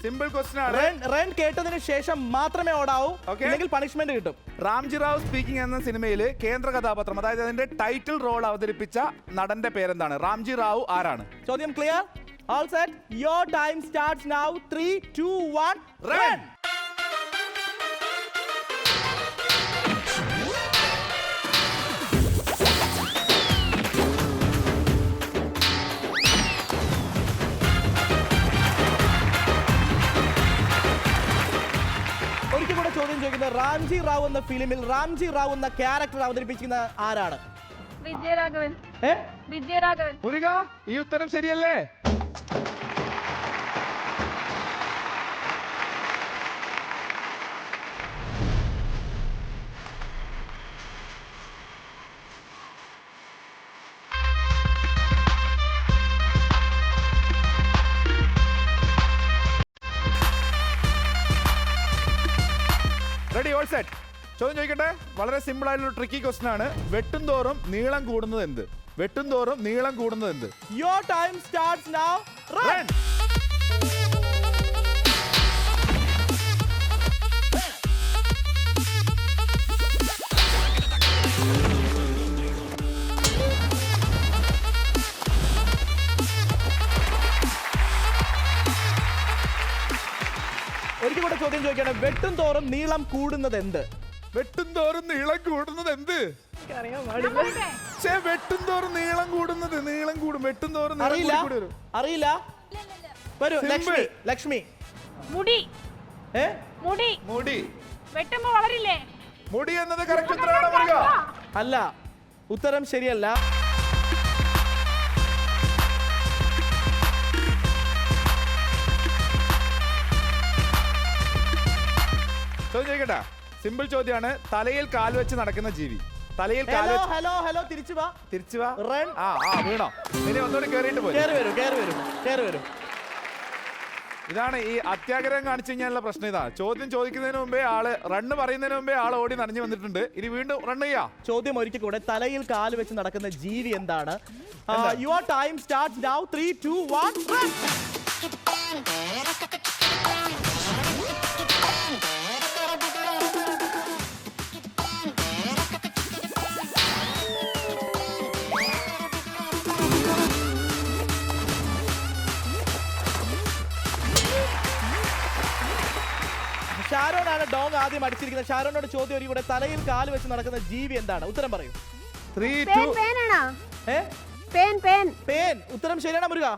Simple question ആണ്. Run കേട്ടതിന് ശേഷം മാത്രമേ ഓടാവൂ, അല്ലെങ്കിൽ പണിഷ്മെന്റ് കിട്ടും. റാംജി റാവു സ്പീക്കിംഗ് എന്ന സിനിമയില് കേന്ദ്ര കഥാപാത്രം, അതായത് അതിന്റെ ടൈറ്റിൽ റോൾ അവതരിപ്പിച്ച നടന്റെ പേരെന്താണ്? റാംജി റാവു ആരാണ്? ചോദ്യം clear? All set. Your time starts now. 3, 2, 1, run. ഒരിക്കൽ കൂടെ ചോദ്യം ചോദിക്കുന്നത്, റാംജി റാവു എന്ന ഫിലിമിൽ റാംജി റാവു എന്ന ക്യാരക്ടർ അവതരിപ്പിക്കുന്ന ആരാണ്? വിജയരാഘവൻ. വിജയരാഘവൻ. മുരുക, ഈ ഉത്തരം ശരിയല്ലേ? Ready, all set. ചോദ്യം ചോദിക്കട്ടെ. വളരെ സിമ്പിൾ ആയിട്ടുള്ള ട്രിക്കി ക്വസ്റ്റ്യൻ ആണ്. വെട്ടും തോറും നീളം കൂടുന്നത് എന്ത്? വെട്ടും തോറും നീളം കൂടുന്നത് എന്ത്? Your time starts now. Run. ഒരിക്കൽ കൂടെ ചോദ്യം ചോദിക്കുകയാണ്, വെട്ടും തോറും നീളം കൂടുന്നത് എന്ത്? വെട്ടും തോറും നീളം കൂടുന്നത് എന്ത്? വെട്ടും തോറും നീളം കൂടുന്നത്, നീളം കൂടും. വെട്ടും തോറും അറിയില്ല. വരൂ ലക്ഷ്മി. മുടി. മുടി. വെട്ടുമ്പോ വളരില്ലേ? മുടി എന്നത് കറക്റ്റ് ഉത്തരവാണോ മുരുക? അല്ല, ഉത്തരം ശരിയല്ല. ചോദ്യം ചോദിക്കട്ടെ. സിമ്പിൾ ചോദ്യമാണ്. തലയിൽ കാൽ വെച്ച് നടക്കുന്ന ജീവി. തലയിൽ കാൽ വെച്ച്. ഹലോ തിരിച്ചു വാ. റൺ. വീണോ? ഇനി ഒന്നുകൂടി കേറിയിട്ട് പോയി. കേറി വരൂ. ഇതാണ് ഈ അത്യാഗ്രഹം കാണിച്ചു കഴിഞ്ഞാലുള്ള പ്രശ്നം. ഇതാ ചോദ്യം ചോദിക്കുന്നതിന് മുമ്പേ ആള് റണ്ണ് പറയുന്നതിന് മുമ്പേ ആൾ ഓടി നനഞ്ഞു വന്നിട്ടുണ്ട്. ഇനി വീണ്ടും റൺ ചെയ്യാ. ചോദ്യം ഒരിക്കൽ കൂടെ, തലയിൽ കാല് വെച്ച് നടക്കുന്ന ജീവി എന്താണ്? Your time starts now. 3, 2, 1, run. ഷാരോനാണ് ഡോങ് ആദ്യം അടിച്ചിരിക്കുന്നത്. ഷാരോനോട് ചോദ്യം ഒരു കൂടെ, തലയിൽ കാല് വെച്ച് നടക്കുന്ന ജീവി എന്താണ്? ഉത്തരം പറയൂ. 3, 2. പേൻ. ഉത്തരം ശരിയാണോ മുരുക?